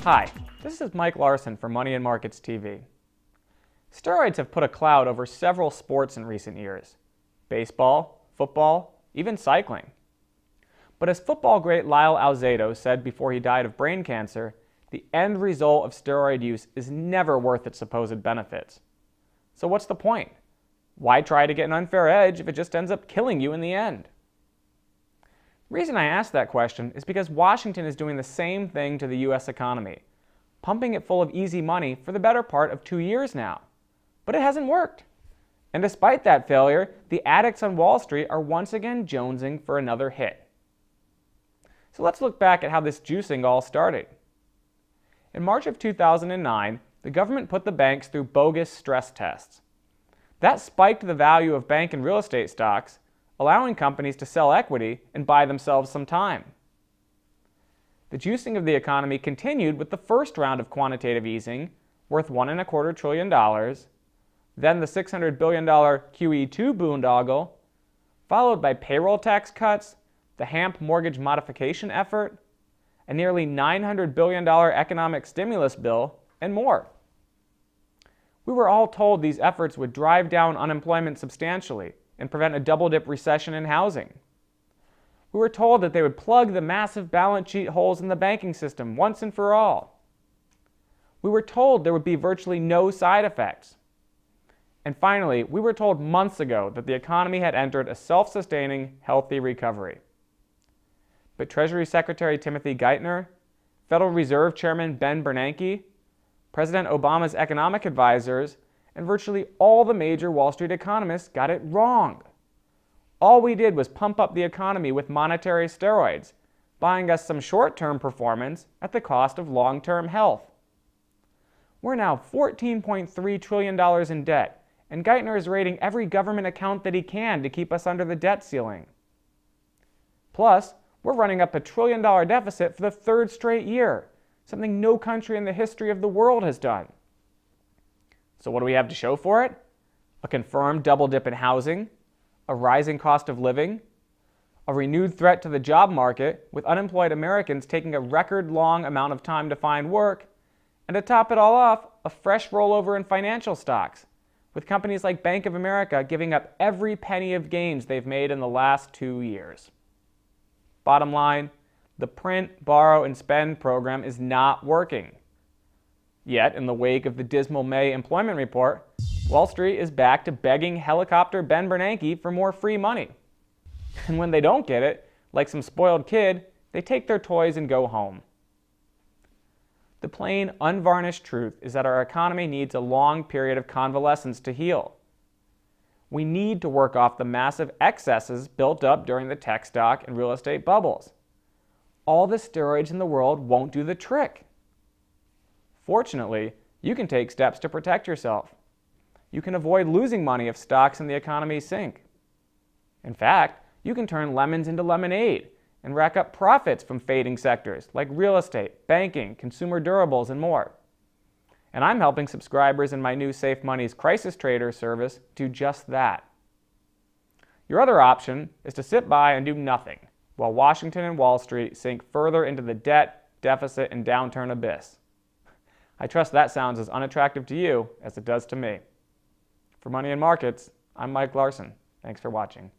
Hi, this is Mike Larson for Money and Markets TV. Steroids have put a cloud over several sports in recent years: baseball, football, even cycling. But as football great Lyle Alzado said before he died of brain cancer, the end result of steroid use is never worth its supposed benefits. So what's the point? Why try to get an unfair edge if it just ends up killing you in the end? The reason I ask that question is because Washington is doing the same thing to the U.S. economy, pumping it full of easy money for the better part of 2 years now. But it hasn't worked. And despite that failure, the addicts on Wall Street are once again jonesing for another hit. So let's look back at how this juicing all started. In March of 2009, the government put the banks through bogus stress tests. That spiked the value of bank and real estate stocks, allowing companies to sell equity and buy themselves some time. The juicing of the economy continued with the first round of quantitative easing, worth $1.25 trillion, then the $600 billion QE2 boondoggle, followed by payroll tax cuts, the HAMP mortgage modification effort, a nearly $900 billion economic stimulus bill, and more. We were all told these efforts would drive down unemployment substantially and prevent a double-dip recession in housing. We were told that they would plug the massive balance sheet holes in the banking system once and for all. We were told there would be virtually no side effects. And finally, we were told months ago that the economy had entered a self-sustaining, healthy recovery. But Treasury Secretary Timothy Geithner, Federal Reserve Chairman Ben Bernanke, President Obama's economic advisors, and virtually all the major Wall Street economists got it wrong. All we did was pump up the economy with monetary steroids, buying us some short-term performance at the cost of long-term health. We're now $14.3 trillion in debt, and Geithner is raiding every government account that he can to keep us under the debt ceiling. Plus, we're running up $1 trillion deficit for the third straight year, something no country in the history of the world has done. So what do we have to show for it? A confirmed double dip in housing, a rising cost of living, a renewed threat to the job market with unemployed Americans taking a record-long amount of time to find work, and to top it all off, a fresh rollover in financial stocks, with companies like Bank of America giving up every penny of gains they've made in the last 2 years. Bottom line, the print, borrow, and spend program is not working. Yet, in the wake of the dismal May employment report, Wall Street is back to begging helicopter Ben Bernanke for more free money. And when they don't get it, like some spoiled kid, they take their toys and go home. The plain, unvarnished truth is that our economy needs a long period of convalescence to heal. We need to work off the massive excesses built up during the tech stock and real estate bubbles. All the steroids in the world won't do the trick. Fortunately, you can take steps to protect yourself. You can avoid losing money if stocks and the economy sink. In fact, you can turn lemons into lemonade and rack up profits from fading sectors like real estate, banking, consumer durables, and more. And I'm helping subscribers in my new Safe Money's Crisis Trader service do just that. Your other option is to sit by and do nothing while Washington and Wall Street sink further into the debt, deficit, and downturn abyss. I trust that sounds as unattractive to you as it does to me. For Money and Markets, I'm Mike Larson. Thanks for watching.